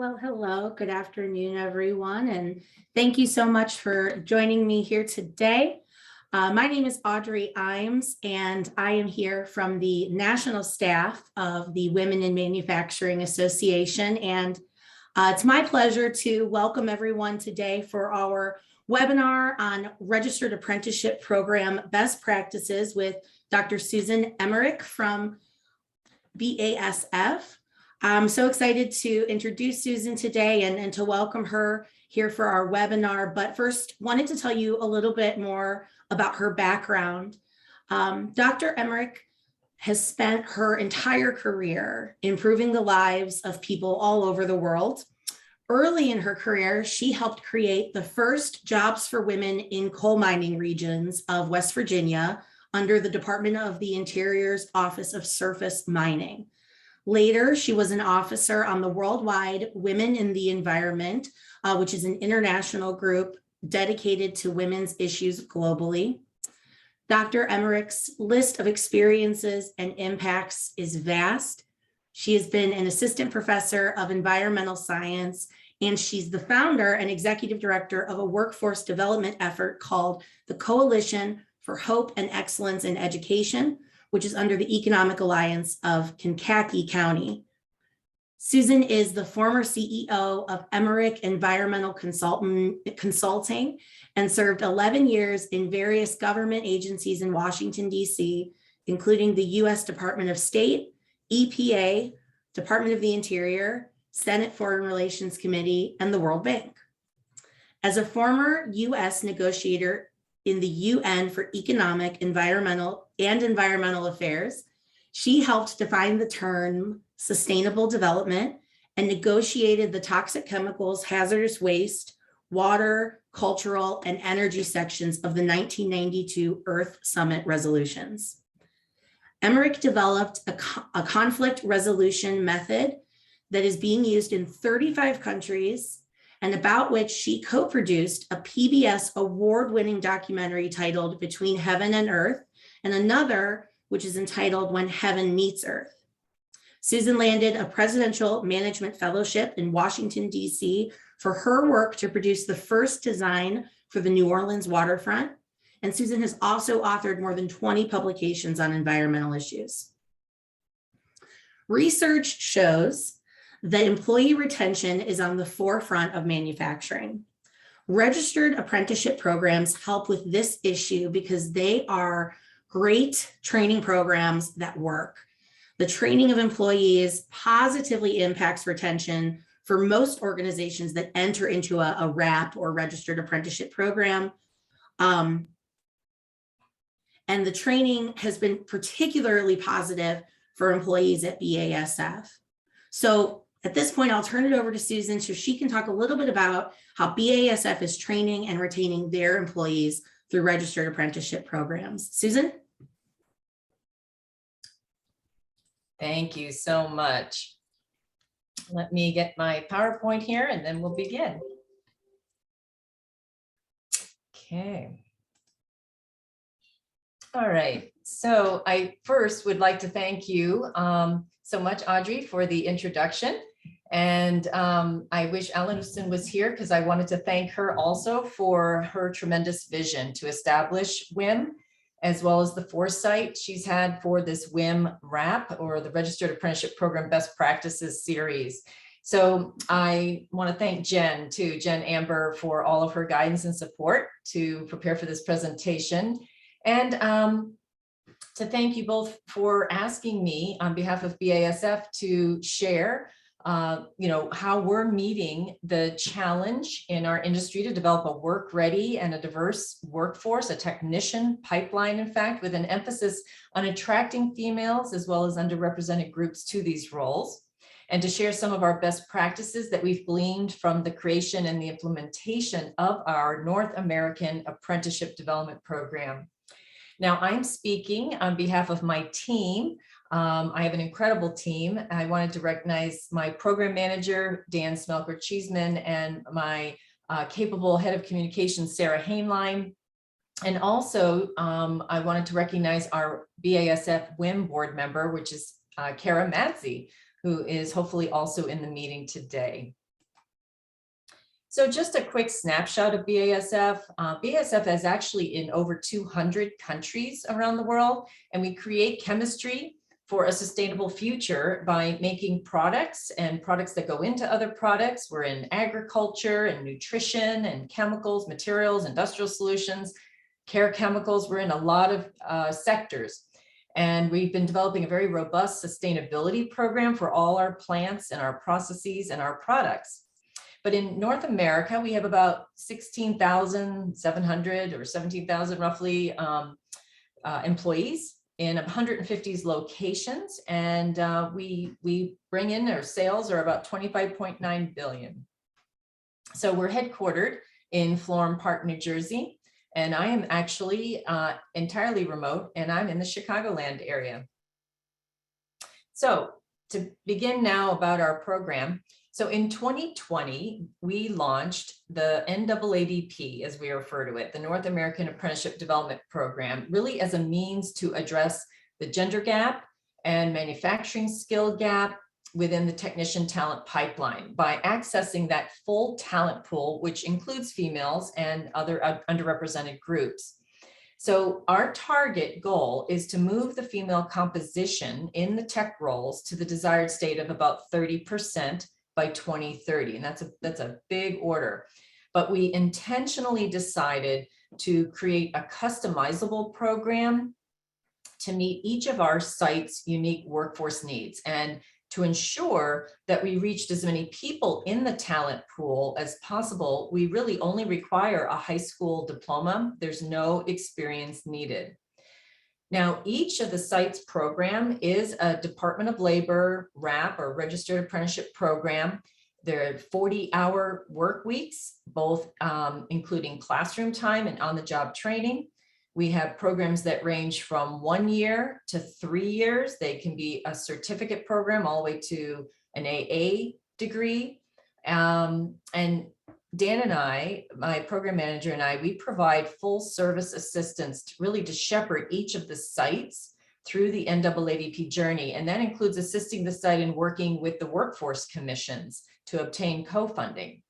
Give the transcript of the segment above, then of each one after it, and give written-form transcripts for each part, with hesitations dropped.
Hello. Good afternoon, everyone. And thank you so much for joining me here today. My name is Audrey Imes, and I am here from the national staff of the Women in Manufacturing Association. And it's my pleasure to welcome everyone today for our webinar on Registered Apprenticeship Program Best Practices with Dr. Susan Emmerich from BASF. I'm so excited to introduce Susan today and to welcome her here for our webinar. But first, wanted to tell you a little bit more about her background. Dr. Emmerich has spent her entire career improving the lives of people all over the world. Early in her career, she helped create the first jobs for women in coal mining regions of West Virginia under the Department of the Interior's Office of Surface Mining. Later, she was an officer on the Worldwide Women in the Environment, which is an international group dedicated to women's issues globally. Dr. Emmerich's list of experiences and impacts is vast. She has been an assistant professor of environmental science, and she's the founder and executive director of a workforce development effort called the Coalition for Hope and Excellence in Education, which is under the Economic Alliance of Kankakee County. Susan is the former CEO of Emmerich Environmental Consulting and served 11 years in various government agencies in Washington, D.C., including the U.S. Department of State, EPA, Department of the Interior, Senate Foreign Relations Committee, and the World Bank. As a former U.S. negotiator in the UN for Economic, Environmental Affairs, she helped define the term sustainable development and negotiated the toxic chemicals, hazardous waste, water, cultural, and energy sections of the 1992 Earth Summit resolutions. Emmerich developed a conflict resolution method that is being used in 35 countries and about which she co-produced a PBS award-winning documentary titled Between Heaven and Earth, and another which is entitled When Heaven Meets Earth. Susan landed a Presidential Management Fellowship in Washington, D.C. for her work to produce the first design for the New Orleans waterfront. And Susan has also authored more than 20 publications on environmental issues. Research shows that employee retention is on the forefront of manufacturing. Registered apprenticeship programs help with this issue because they are great training programs that work. The training of employees positively impacts retention for most organizations that enter into a RAP or registered apprenticeship program. And the training has been particularly positive for employees at BASF. So at this point, I'll turn it over to Susan so she can talk a little bit about how BASF is training and retaining their employees through registered apprenticeship programs. Susan? Thank you so much. Let me get my PowerPoint here and then we'll begin. Okay. All right, so I first would like to thank you so much, Audrey, for the introduction. And I wish Allison was here because I wanted to thank her also for her tremendous vision to establish WIM, as well as the foresight she's had for this WIM RAP, or the Registered Apprenticeship Program Best Practices series. So I want to thank Jen too, Jen Amber, for all of her guidance and support to prepare for this presentation. And to thank you both for asking me on behalf of BASF to share how we're meeting the challenge in our industry to develop a work-ready and a diverse workforce, a technician pipeline, in fact, with an emphasis on attracting females as well as underrepresented groups to these roles, and to share some of our best practices that we've gleaned from the creation and the implementation of our North American Apprenticeship Development Program. Now, I'm speaking on behalf of my team. I have an incredible team. I wanted to recognize my program manager, Dan Smelker-Cheeseman, and my capable head of communications, Sarah Hainline. And also, I wanted to recognize our BASF WIM board member, which is Kara Madzi, who is hopefully also in the meeting today. So just a quick snapshot of BASF. BASF is actually in over 200 countries around the world, and we create chemistry for a sustainable future by making products and products that go into other products. We're in agriculture and nutrition and chemicals, materials, industrial solutions, care chemicals. We're in a lot of sectors. And we've been developing a very robust sustainability program for all our plants and our processes and our products. But in North America, we have about 16,700 or 17,000 roughly employees in 150 locations. And we bring in, our sales are about 25.9 billion. So we're headquartered in Florham Park, New Jersey. And I am actually entirely remote, and I'm in the Chicagoland area. So to begin now about our program. So in 2020, we launched the NAADP, as we refer to it, the North American Apprenticeship Development Program, really as a means to address the gender gap and manufacturing skill gap within the technician talent pipeline by accessing that full talent pool, which includes females and other underrepresented groups. So our target goal is to move the female composition in the tech roles to the desired state of about 30% by 2030. And that's a big order. But we intentionally decided to create a customizable program to meet each of our sites' unique workforce needs and to ensure that we reached as many people in the talent pool as possible. We really only require a high school diploma. There's no experience needed. Now, each of the sites program is a Department of Labor RAP or Registered Apprenticeship Program. There are 40-hour work weeks, both including classroom time and on-the-job training. We have programs that range from 1 year to 3 years. They can be a certificate program all the way to an AA degree. And Dan and I, my program manager and I, we provide full service assistance to shepherd each of the sites through the NAADP journey. And that includes assisting the site in working with the workforce commissions to obtain co-funding.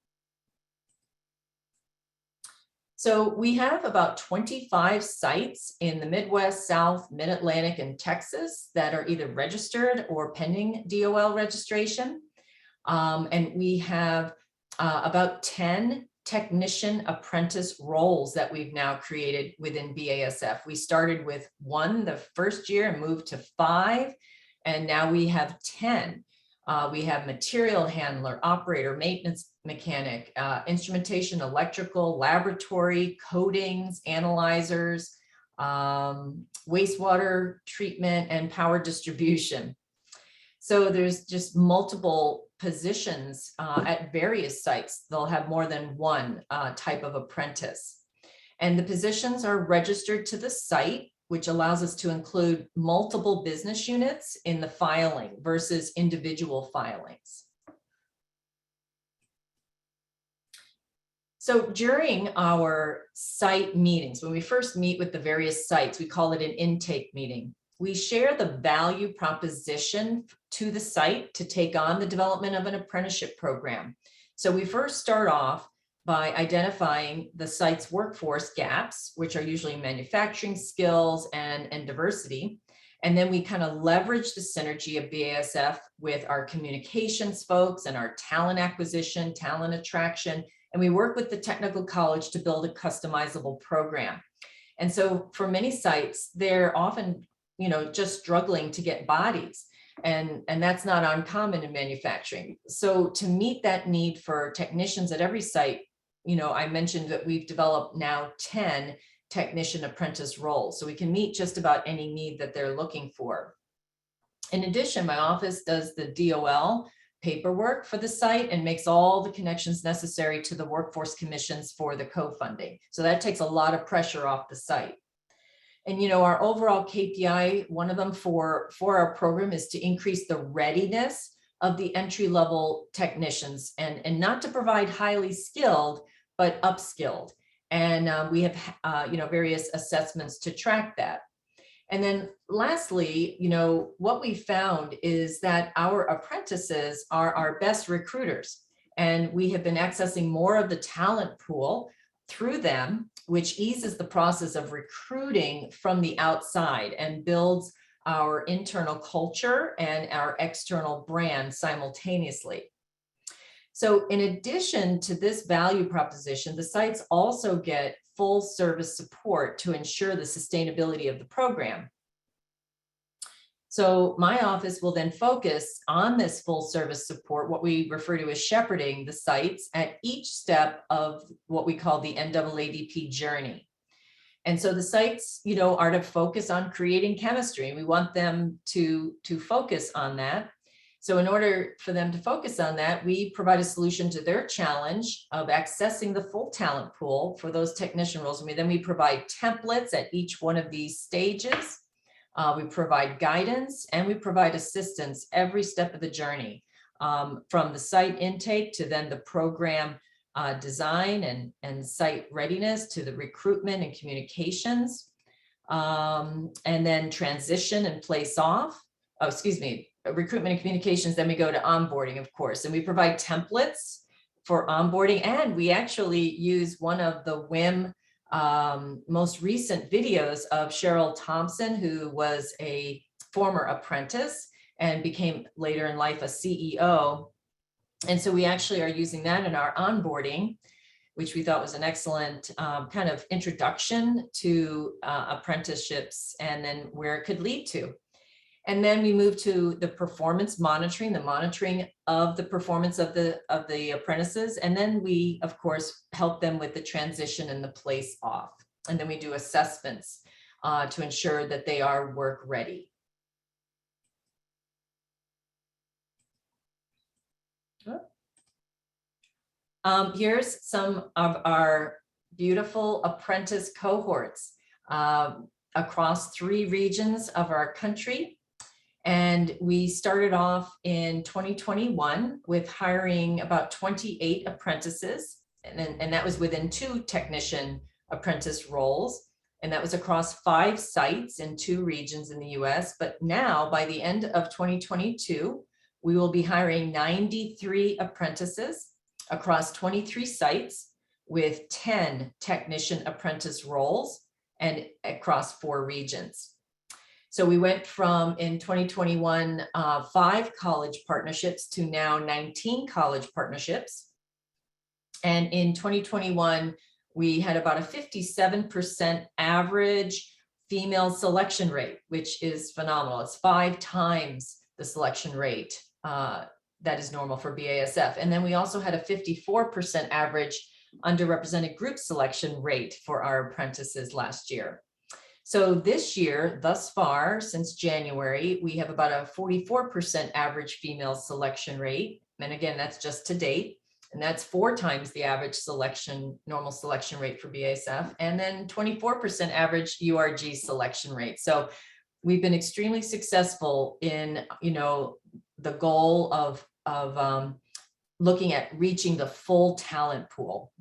So we have about 25 sites in the Midwest, South, Mid-Atlantic, and Texas that are either registered or pending DOL registration. And we have about 10 technician apprentice roles that we've now created within BASF. We started with 1 the first year and moved to 5, and now we have 10. We have material handler, operator, maintenance mechanic, instrumentation, electrical, laboratory, coatings, analyzers, wastewater treatment, and power distribution. So there's just multiple positions at various sites. They'll have more than one type of apprentice. And the positions are registered to the site, which allows us to include multiple business units in the filing versus individual filings. So during our site meetings, when we first meet with the various sites, we call it an intake meeting. We share the value proposition to the site to take on the development of an apprenticeship program. So we first start off by identifying the site's workforce gaps, which are usually manufacturing skills and diversity. And then we kind of leverage the synergy of BASF with our communications folks and our talent acquisition, talent attraction, and we work with the technical college to build a customizable program. And so for many sites, they're often, just struggling to get bodies. And that's not uncommon in manufacturing. So to meet that need for technicians at every site, I mentioned that we've developed now 10 technician apprentice roles. So we can meet just about any need that they're looking for. In addition, my office does the DOL paperwork for the site and makes all the connections necessary to the workforce commissions for the co-funding. So that takes a lot of pressure off the site. And our overall KPI, one of them for our program is to increase the readiness of the entry-level technicians and not to provide highly skilled, but upskilled. And we have, various assessments to track that. And then lastly, what we found is that our apprentices are our best recruiters. And we have been accessing more of the talent pool through them, which eases the process of recruiting from the outside and builds our internal culture and our external brand simultaneously. So in addition to this value proposition, the sites also get full service support to ensure the sustainability of the program. So my office will then focus on this full service support, what we refer to as shepherding the sites at each step of what we call the NAADP journey. And so the sites, are to focus on creating chemistry. We want them to focus on that. So in order for them to focus on that, we provide a solution to their challenge of accessing the full talent pool for those technician roles. Then we provide templates at each one of these stages. We provide guidance and we provide assistance every step of the journey, from the site intake to then the program design and site readiness to the recruitment and communications, and then transition and place off. Recruitment and communications. Then we go to onboarding, of course, and we provide templates for onboarding. And we actually use one of the WIM most recent videos of Cheryl Thompson, who was a former apprentice and became later in life a CEO. And so we actually are using that in our onboarding, which we thought was an excellent kind of introduction to apprenticeships and then where it could lead to. And then we move to the performance monitoring, the monitoring of the performance of the apprentices. And then we, of course, help them with the transition and the place off. And then we do assessments to ensure that they are work ready. Here's some of our beautiful apprentice cohorts across 3 regions of our country. And we started off in 2021 with hiring about 28 apprentices. And that was within 2 technician apprentice roles. And that was across 5 sites in 2 regions in the US. But now by the end of 2022, we will be hiring 93 apprentices across 23 sites with 10 technician apprentice roles and across 4 regions. So we went from, in 2021, 5 college partnerships to now 19 college partnerships. And in 2021, we had about a 57% average female selection rate, which is phenomenal. It's 5 times the selection rate that is normal for BASF. And then we also had a 54% average underrepresented group selection rate for our apprentices last year. So this year, thus far, since January, we have about a 44% average female selection rate. And again, that's just to date. And that's 4 times the average normal selection rate for BASF, and then 24% average URG selection rate. So we've been extremely successful in, the goal of looking at reaching the full talent pool.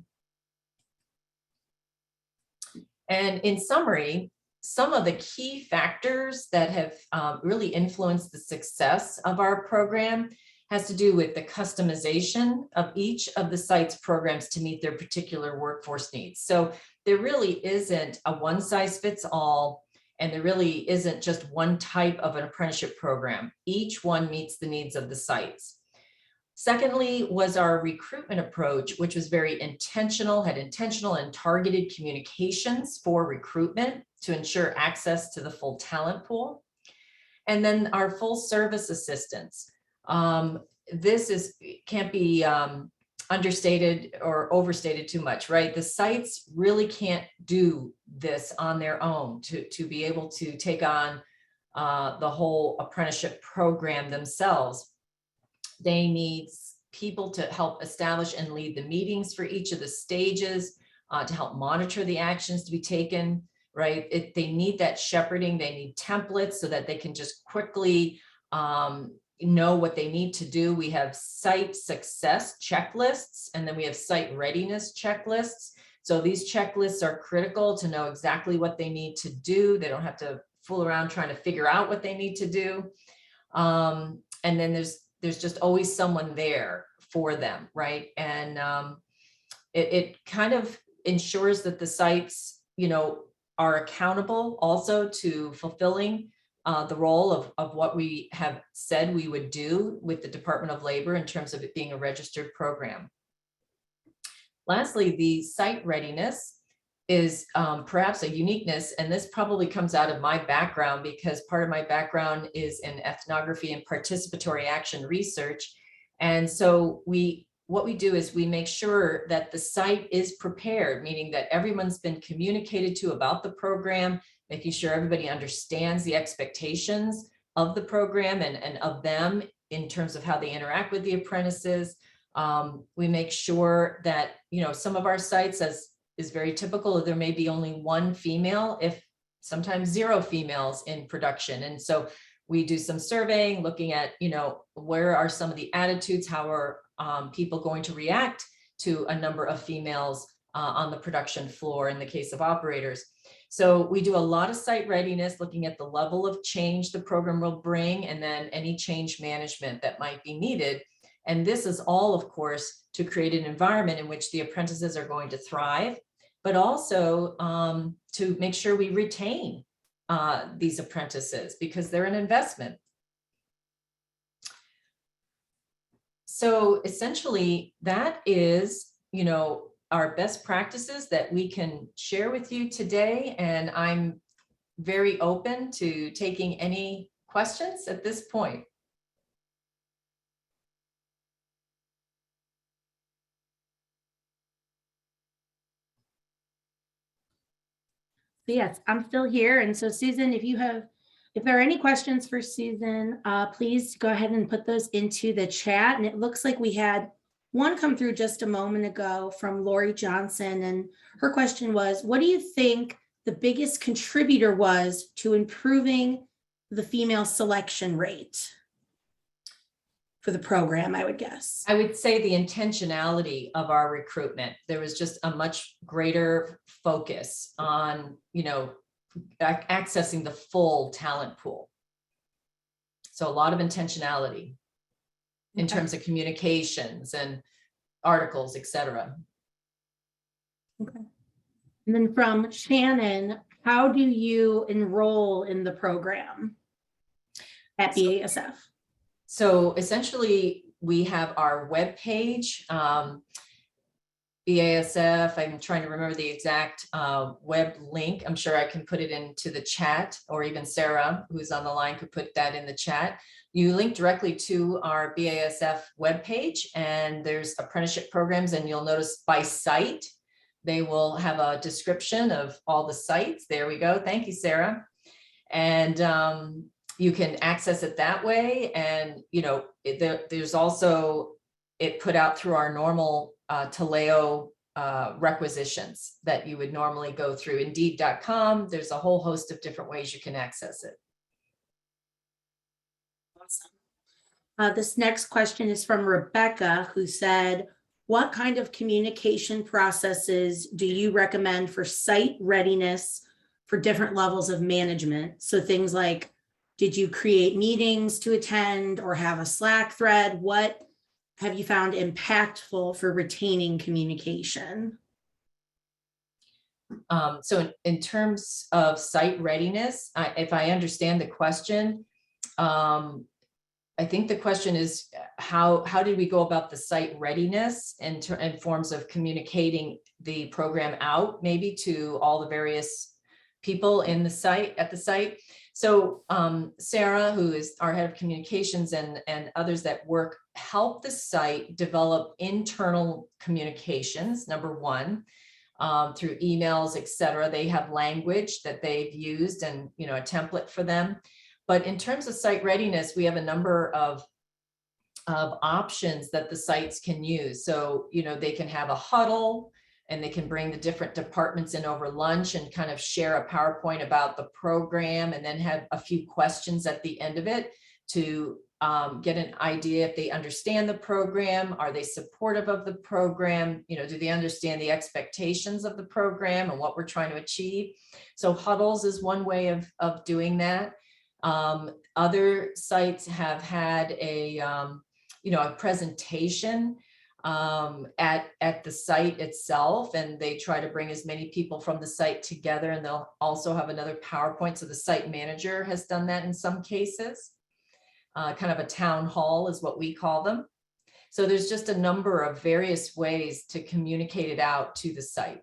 And in summary, some of the key factors that have really influenced the success of our program has to do with the customization of each of the site's programs to meet their particular workforce needs. So there really isn't a one-size-fits-all, and there really isn't just one type of an apprenticeship program. Each one meets the needs of the sites. Secondly was our recruitment approach, which was very intentional, had intentional and targeted communications for recruitment to ensure access to the full talent pool. And then our full service assistance. This can't be understated or overstated too much, right? The sites really can't do this on their own to be able to take on the whole apprenticeship program themselves. They need people to help establish and lead the meetings for each of the stages, to help monitor the actions to be taken, right? They need that shepherding. They need templates so that they can just quickly know what they need to do. We have site success checklists, and then we have site readiness checklists. So these checklists are critical to know exactly what they need to do. They don't have to fool around trying to figure out what they need to do. And then there's just always someone there for them, right? And it kind of ensures that the sites, are accountable also to fulfilling the role of what we have said we would do with the Department of Labor in terms of it being a registered program. Lastly, the site readiness is perhaps a uniqueness, and this probably comes out of my background because part of my background is in ethnography and participatory action research. And so what we do is we make sure that the site is prepared, meaning that everyone's been communicated to about the program, making sure everybody understands the expectations of the program and of them in terms of how they interact with the apprentices. We make sure that, some of our sites, as is very typical, there may be only one female, if sometimes 0 females in production. And so we do some surveying, looking at, where are some of the attitudes, how are people going to react to a number of females on the production floor in the case of operators. So we do a lot of site readiness, looking at the level of change the program will bring, and then any change management that might be needed. And this is all, of course, to create an environment in which the apprentices are going to thrive, but also to make sure we retain these apprentices because they're an investment. So essentially, that is, our best practices that we can share with you today. And I'm very open to taking any questions at this point. Yes, I'm still here. And so Susan, if there are any questions for Susan, please go ahead and put those into the chat. And it looks like we had one come through just a moment ago from Lori Johnson. And her question was, what do you think the biggest contributor was to improving the female selection rate for the program, I would guess? I would say the intentionality of our recruitment. There was just a much greater focus on, accessing the full talent pool. So a lot of intentionality in terms of communications and articles, etc. Okay. And then from Shannon, how do you enroll in the program at BASF? So essentially, we have our webpage, BASF. I'm trying to remember the exact web link. I'm sure I can put it into the chat, or even Sarah, who's on the line, could put that in the chat. You link directly to our BASF webpage, and there's apprenticeship programs, and you'll notice by site, they will have a description of all the sites. There we go. Thank you, Sarah. And you can access it that way. And, there's also it put out through our normal Taleo requisitions that you would normally go through. Indeed.com. There's a whole host of different ways you can access it. Awesome. This next question is from Rebecca, who said, what kind of communication processes do you recommend for site readiness for different levels of management? So things like, did you create meetings to attend or have a Slack thread? What have you found impactful for retaining communication? So in terms of site readiness, if I understand the question, I think the question is how did we go about the site readiness in forms of communicating the program out, maybe to all the various people in the site at the site. So Sarah, who is our head of communications, and others that work, help the site develop internal communications, number one, through emails, etc. They have language that they've used and, a template for them. But in terms of site readiness, we have a number of options that the sites can use. So, they can have a huddle, and they can bring the different departments in over lunch and kind of share a PowerPoint about the program, and then have a few questions at the end of it to get an idea if they understand the program. Are they supportive of the program? Do they understand the expectations of the program and what we're trying to achieve? So huddles is one way of doing that. Other sites have had a presentation at the site itself, and they try to bring as many people from the site together, and they'll also have another PowerPoint. So the site manager has done that in some cases. Kind of a town hall is what we call them. So there's just a number of various ways to communicate it out to the site.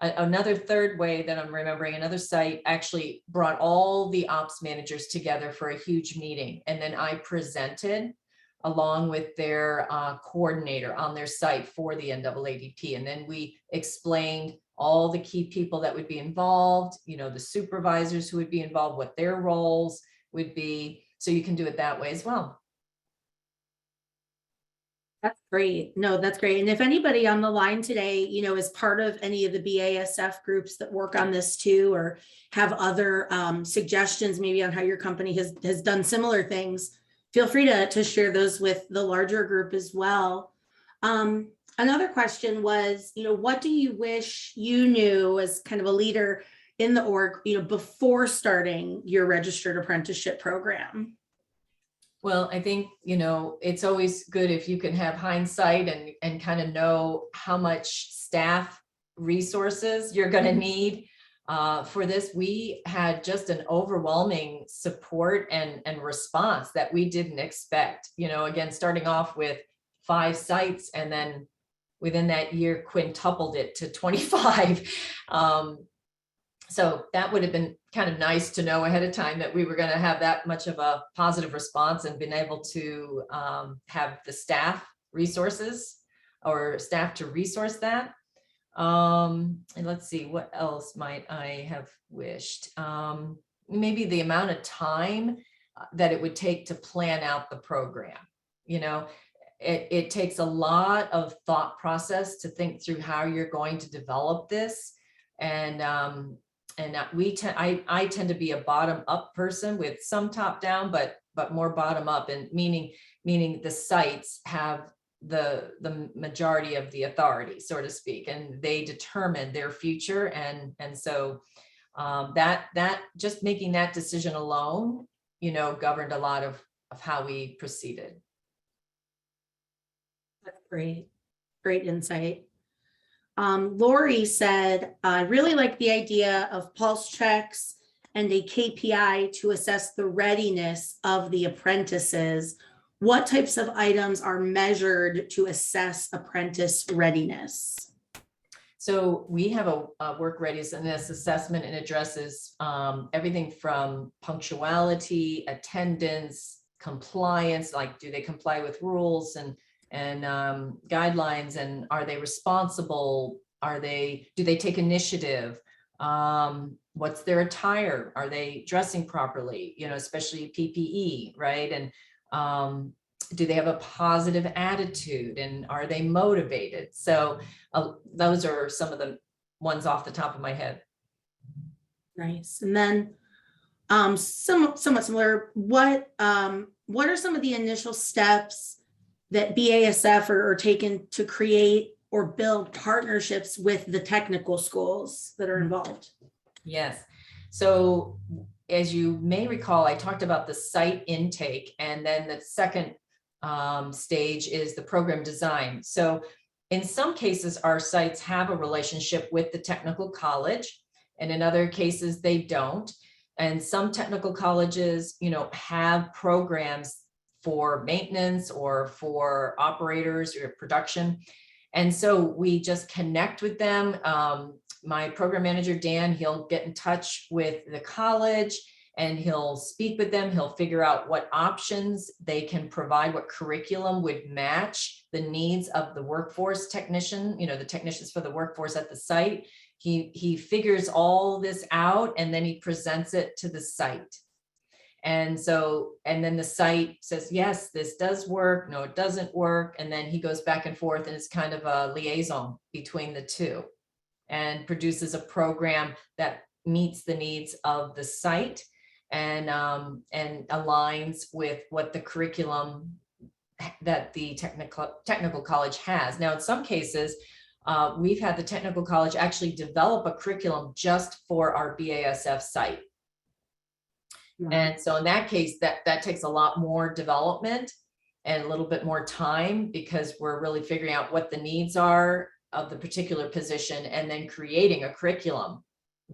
Another third way that I'm remembering, another site actually brought all the ops managers together for a huge meeting. And then I presented along with their coordinator on their site for the NAADP. And then we explained all the key people that would be involved, the supervisors who would be involved, what their roles would be. So you can do it that way as well. That's great. No, that's great. And if anybody on the line today, is part of any of the BASF groups that work on this too, or have other suggestions maybe on how your company has done similar things, feel free to share those with the larger group as well. Another question was, what do you wish you knew as kind of a leader in the org, before starting your registered apprenticeship program? Well, I think, it's always good if you can have hindsight and kind of know how much staff resources you're going to need for this. We had just an overwhelming support and response that we didn't expect, again, starting off with 5 sites and then within that year quintupled it to 25. So that would have been kind of nice to know ahead of time that we were going to have that much of a positive response and been able to have the staff resources or staff to resource that. And let's see, what else might I have wished? Maybe the amount of time that it would take to plan out the program. It takes a lot of thought process to think through how you're going to develop this. And I tend to be a bottom up person with some top down, but more bottom up, and meaning the sites have the majority of the authority, so to speak, and they determine their future. And so that just making that decision alone, governed a lot of how we proceeded. That's great insight. Lori said, I really like the idea of pulse checks and a KPI to assess the readiness of the apprentices. What types of items are measured to assess apprentice readiness? So we have a work readiness assessment, and addresses everything from punctuality, attendance, compliance, like do they comply with rules and guidelines, and are they responsible? Do they take initiative? What's their attire? Are they dressing properly? Especially PPE, right? And do they have a positive attitude, and are they motivated? So those are some of the ones off the top of my head. Nice. And then somewhat similar, what are some of the initial steps that BASF are taken to create or build partnerships with the technical schools that are involved? Yes. So as you may recall, I talked about the site intake, and then the second stage is the program design. So in some cases, our sites have a relationship with the technical college, and in other cases they don't. And some technical colleges, have programs for maintenance or for operators or production. And so we just connect with them. My program manager, Dan, he'll get in touch with the college and he'll speak with them. He'll figure out what options they can provide, what curriculum would match the needs of the workforce technician, the technicians for the workforce at the site. He figures all this out, and then he presents it to the site. And then the site says, yes, this does work. No, it doesn't work. And then he goes back and forth, and it's kind of a liaison between the two and produces a program that meets the needs of the site and aligns with what the curriculum that the technical college has. Now, in some cases, we've had the technical college actually develop a curriculum just for our BASF site. And so in that case, that takes a lot more development. and a little bit more time, because we're really figuring out what the needs are of the particular position and then creating a curriculum.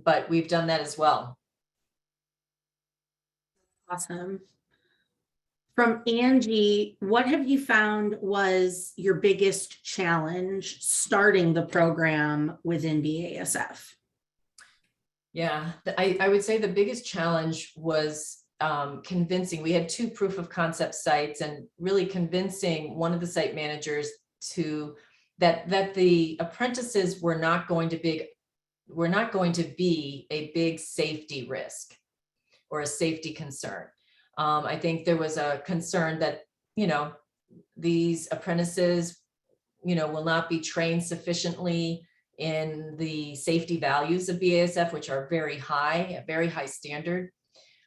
But we've done that as well. Awesome. From Angie, what have you found was your biggest challenge starting the program within BASF? Yeah, I would say the biggest challenge was convincing. We had 2 proof of concept sites, and really convincing one of the site managers to that the apprentices were not going to be a big safety risk or a safety concern. I think there was a concern that, these apprentices, will not be trained sufficiently in the safety values of BASF, which are very high, a very high standard.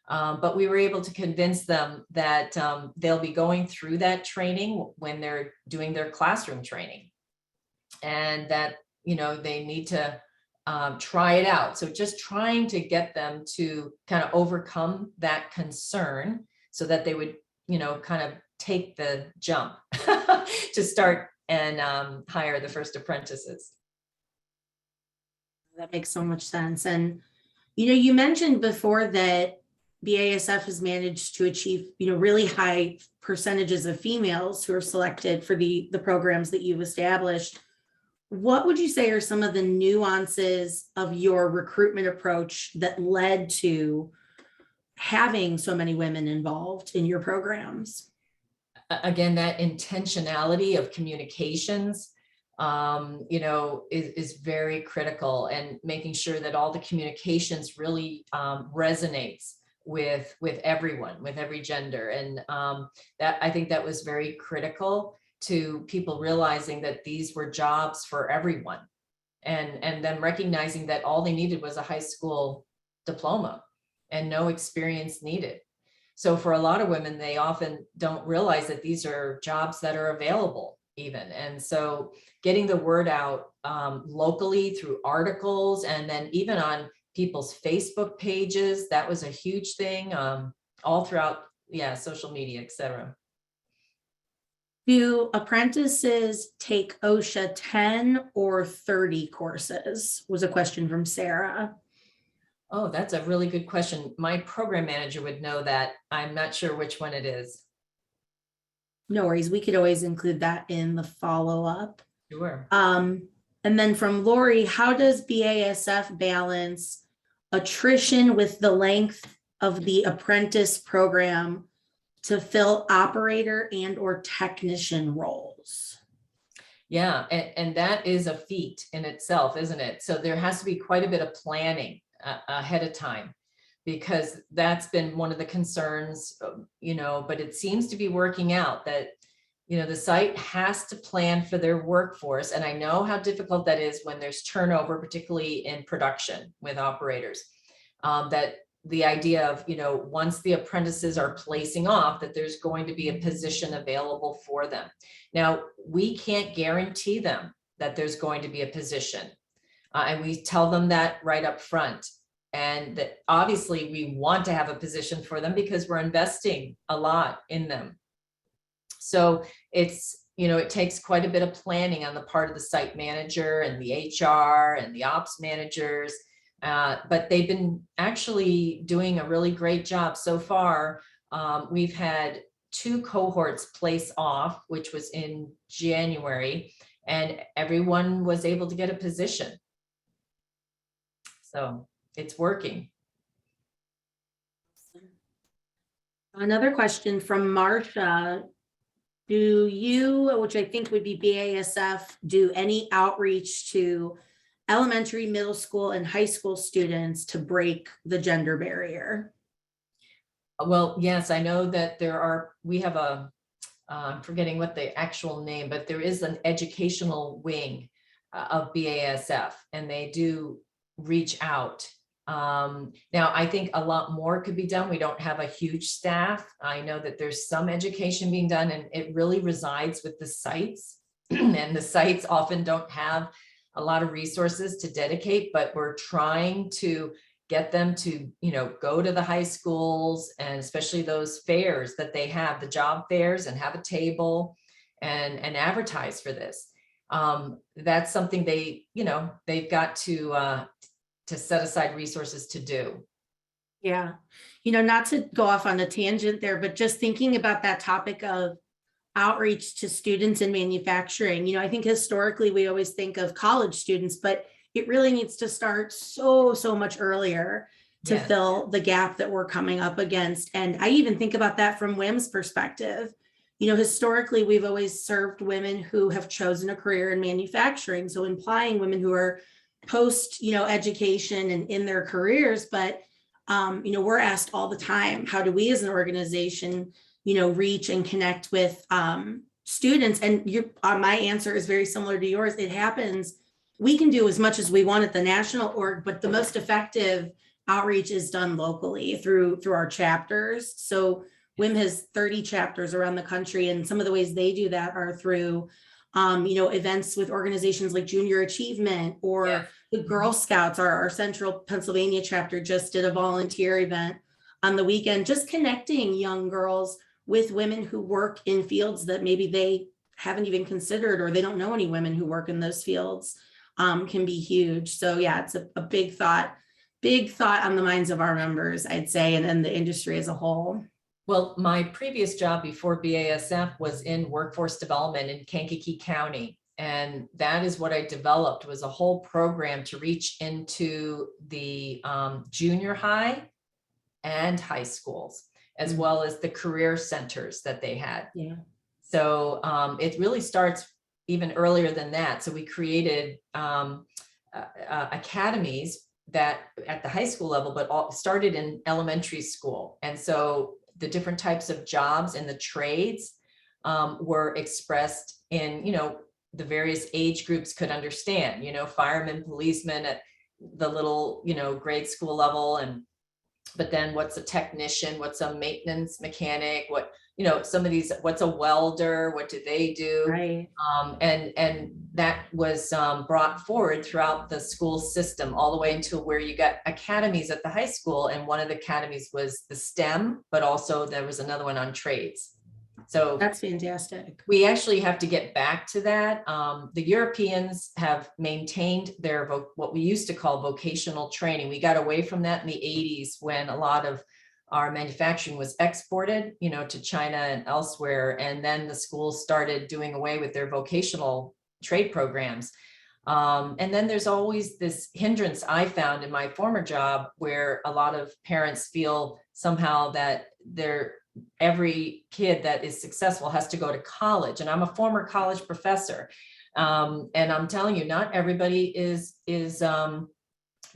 But we were able to convince them that they'll be going through that training when they're doing their classroom training, and that, they need to try it out. So just trying to get them to kind of overcome that concern so that they would, kind of take the jump to start and hire the first apprentices. That makes so much sense. And, you mentioned before that BASF has managed to achieve, really high percentages of females who are selected for the programs that you've established. What would you say are some of the nuances of your recruitment approach that led to having so many women involved in your programs? Again, that intentionality of communications, is very critical, and making sure that all the communications really resonates with everyone, with every gender. And that, I think that was very critical to people realizing that these were jobs for everyone, and then recognizing that all they needed was a high school diploma and no experience needed. So for a lot of women, they often don't realize that these are jobs that are available even. And so getting the word out locally through articles, and then even on people's Facebook pages, that was a huge thing, all throughout, social media, etc. Do apprentices take OSHA 10 or 30 courses? Was a question from Sarah. Oh, that's a really good question. My program manager would know that. I'm not sure which one it is. No worries. We could always include that in the follow-up. Sure. And then from Lori, how does BASF balance attrition with the length of the apprentice program to fill operator and or technician roles? Yeah, and that is a feat in itself, isn't it? So there has to be quite a bit of planning ahead of time, because that's been one of the concerns, but it seems to be working out that, the site has to plan for their workforce. And I know how difficult that is when there's turnover, particularly in production with operators, that the idea of, once the apprentices are placing off, that there's going to be a position available for them. Now, we can't guarantee them that there's going to be a position. And we tell them that right up front. And that obviously we want to have a position for them because we're investing a lot in them. So it's, it takes quite a bit of planning on the part of the site manager and the HR and the ops managers. But they've been actually doing a really great job so far. We've had 2 cohorts place off, which was in January, and everyone was able to get a position. So it's working. Another question from Marsha. Do you, which I think would be BASF, do any outreach to elementary, middle school, and high school students to break the gender barrier? Well, yes, I know that we have I'm forgetting what the actual name, but there is an educational wing of BASF, and they do reach out. Now, I think a lot more could be done. We don't have a huge staff. I know that there's some education being done, and it really resides with the sites. And the sites often don't have a lot of resources to dedicate, but we're trying to get them to, go to the high schools, and especially those fairs that they have, the job fairs, and have a table and advertise for this. That's something they've got to set aside resources to do. Yeah. Not to go off on a tangent there, but just thinking about that topic of outreach to students in manufacturing, I think historically we always think of college students, but it really needs to start so much earlier to Yes. fill the gap that we're coming up against. And I even think about that from WIM's perspective. Historically, we've always served women who have chosen a career in manufacturing. So implying women who are post, education and in their careers, but we're asked all the time, how do we as an organization, reach and connect with students? And my answer is very similar to yours. It happens. We can do as much as we want at the national org, but the most effective outreach is done locally through our chapters. So WIM has 30 chapters around the country, and some of the ways they do that are through events with organizations like Junior Achievement, or the Girl Scouts. Our Central Pennsylvania chapter just did a volunteer event on the weekend, just connecting young girls with women who work in fields that maybe they haven't even considered, or they don't know any women who work in those fields, can be huge. So yeah, it's a big thought on the minds of our members, I'd say, and the industry as a whole. Well, my previous job before BASF was in workforce development in Kankakee County. And that is what I developed, was a whole program to reach into the junior high and high schools, as well as the career centers that they had. Yeah. So it really starts even earlier than that. So we created academies that at the high school level, but all started in elementary school. And so the different types of jobs and the trades were expressed in, the various age groups could understand, firemen, policemen at the little, grade school level. But then what's a technician, what's a maintenance mechanic, what, some of these, what's a welder, what do they do? Right. And that was brought forward throughout the school system, all the way until where you got academies at the high school. And one of the academies was the STEM, but also there was another one on trades. So that's fantastic. We actually have to get back to that. The Europeans have maintained their what we used to call vocational training. We got away from that in the 80s when a lot of our manufacturing was exported, to China and elsewhere. And then the schools started doing away with their vocational trade programs. And then there's always this hindrance I found in my former job, where a lot of parents feel somehow that every kid that is successful has to go to college. And I'm a former college professor. And I'm telling you, not everybody is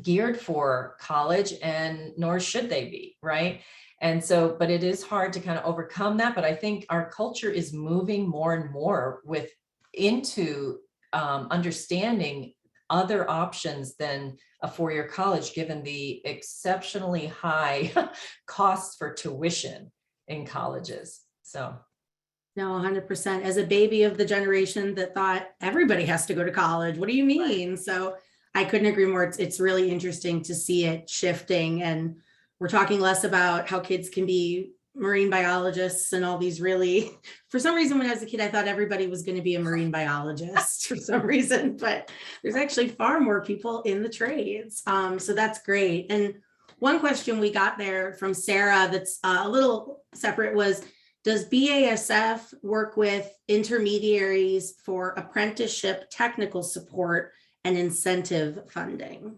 geared for college, and nor should they be, right? And so, but it is hard to kind of overcome that. But I think our culture is moving more and more into understanding other options than a four-year college, given the exceptionally high costs for tuition in colleges. So no, 100%. As a baby of the generation that thought everybody has to go to college, what do you mean? Right. So I couldn't agree more. It's really interesting to see it shifting, and we're talking less about how kids can be marine biologists and all these really, for some reason, when I was a kid, I thought everybody was going to be a marine biologist for some reason, but there's actually far more people in the trades. So that's great. And one question we got there from Sarah that's a little separate was, does BASF work with intermediaries for apprenticeship technical support and incentive funding?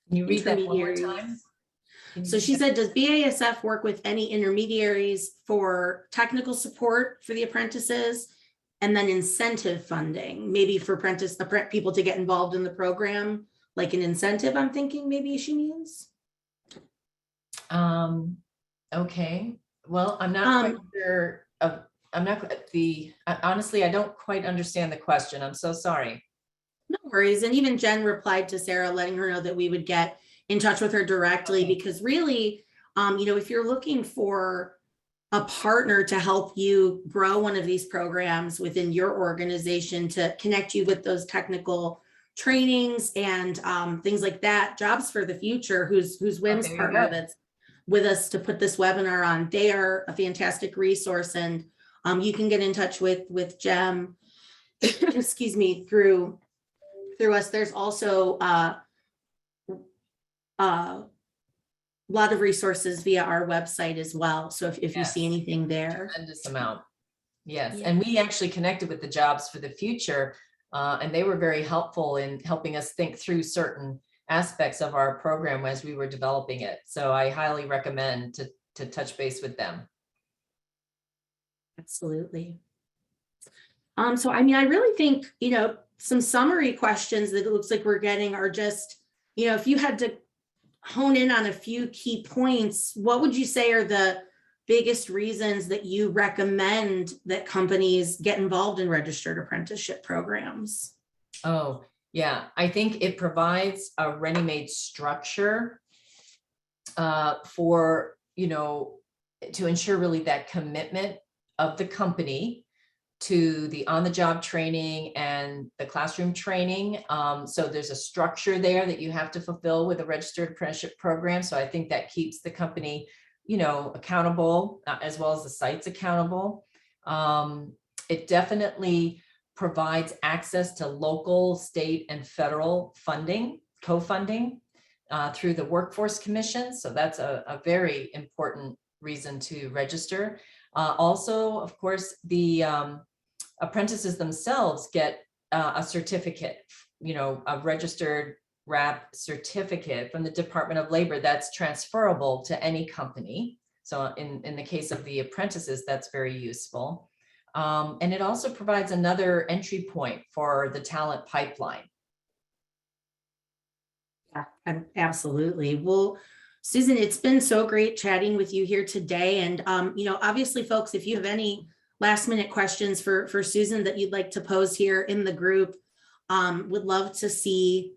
Can you read that one more time? So she said, does BASF work with any intermediaries for technical support for the apprentices, and then incentive funding, maybe for people to get involved in the program, like an incentive, I'm thinking maybe she means? Okay. Well, I'm not quite sure honestly, I don't quite understand the question. I'm so sorry. No worries. And even Jen replied to Sarah, letting her know that we would get in touch with her directly, because really, if you're looking for a partner to help you grow one of these programs within your organization, to connect you with those technical trainings and things like that, Jobs for the Future, who's WIM's there you partner go. that's with us to put this webinar on. They are a fantastic resource, and you can get in touch with Jem, excuse me, through us. There's also a lot of resources via our website as well. So if you see Yes. anything there. Tremendous amount. Yes. Yeah. And we actually connected with the Jobs for the Future, and they were very helpful in helping us think through certain aspects of our program as we were developing it. So I highly recommend to touch base with them. Absolutely. So, I mean, I really think, some summary questions that it looks like we're getting are just, if you had to hone in on a few key points, what would you say are the biggest reasons that you recommend that companies get involved in registered apprenticeship programs? Oh, yeah. I think it provides a ready-made structure for, to ensure really that commitment of the company to the on-the-job training and the classroom training. So there's a structure there that you have to fulfill with a registered apprenticeship program. So I think that keeps the company, accountable, as well as the sites accountable. It definitely provides access to local, state, and federal funding, co-funding through the Workforce Commission. So that's a very important reason to register. Also, of course, the apprentices themselves get a certificate, a registered RAP certificate from the Department of Labor that's transferable to any company. So in the case of the apprentices, that's very useful. And it also provides another entry point for the talent pipeline. Yeah, absolutely. Well, Susan, it's been so great chatting with you here today. And, obviously, folks, if you have any last minute questions for Susan that you'd like to pose here in the group, would love to see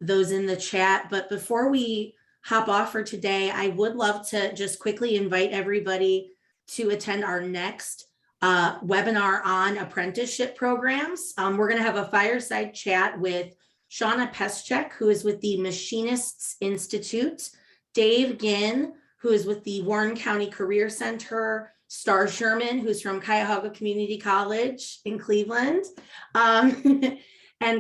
those in the chat. But before we hop off for today, I would love to just quickly invite everybody to attend our next webinar on apprenticeship programs. We're going to have a fireside chat with Shauna Peschek, who is with the Machinists Institute, Dave Ginn, who is with the Warren County Career Center, Star Sherman, who's from Cuyahoga Community College in Cleveland, and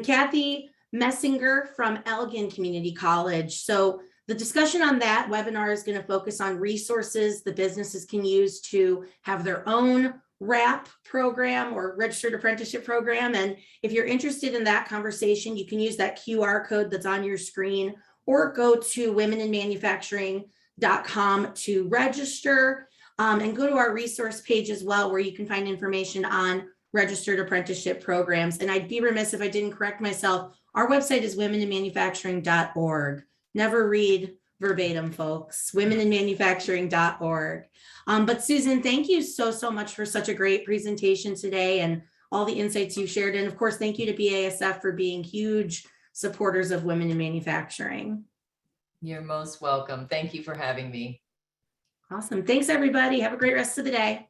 Kathy Messinger from Elgin Community College. So the discussion on that webinar is going to focus on resources the businesses can use to have their own RAP program or registered apprenticeship program. And if you're interested in that conversation, you can use that QR code that's on your screen, or go to womeninmanufacturing.com to register, and go to our resource page as well, where you can find information on registered apprenticeship programs. And I'd be remiss if I didn't correct myself. Our website is womeninmanufacturing.org. Never read verbatim, folks. Womeninmanufacturing.org. But Susan, thank you so much for such a great presentation today and all the insights you shared. And of course, thank you to BASF for being huge supporters of women in manufacturing. You're most welcome. Thank you for having me. Awesome. Thanks, everybody. Have a great rest of the day.